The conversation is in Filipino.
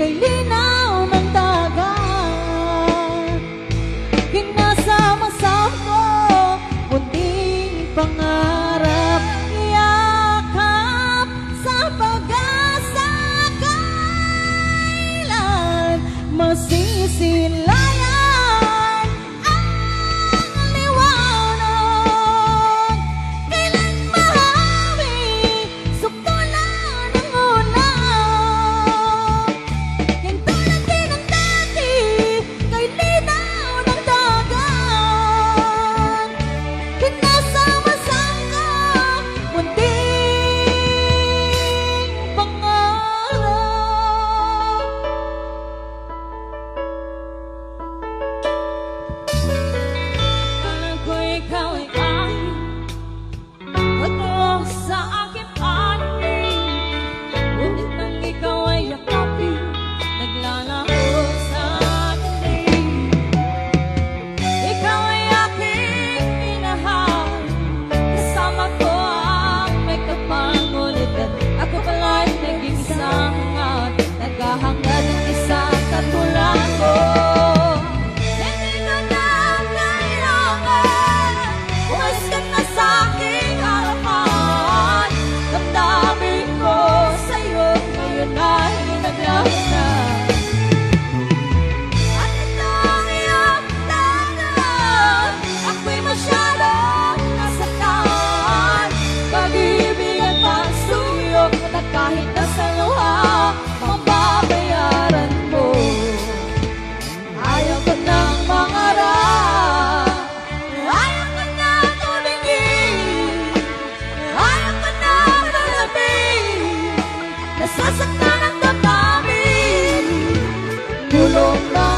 kay linaw ng dagat. Kinasama-sama ko, munting pangarap, yakap sa pag-asa, kailan masisilayan ang liwanag, kailan mahawi sukulan ng ulan. Hintulad din ang dati kay linaw ng dagat. Kinasama-sama munting pangarap. Kailan ko ikaw ay patungo sa aking panig, ngunit nang ikaw ay yakapin, naglalaho sa aking ikaw ay aking minahal, kasama ko ang may kapangulitan. Ako pala'y naging sangat, naghahangad ng isang katulad ko. Hindi ko na kailangan, umalis ka na sa aking harapan. Damdamin ko sa'yo, ngayon ay naglaho na. At ito ang iyong tangan, ako'y masyadong nasaktan. Pag-ibig at pagsuyo, na kahit nasa luha, mababayaran mo. Ayaw ko nang mangarap, ayaw ko nang tumingin, ayaw ko nang lalapit, nasasaktan ang damdamin. Tulong na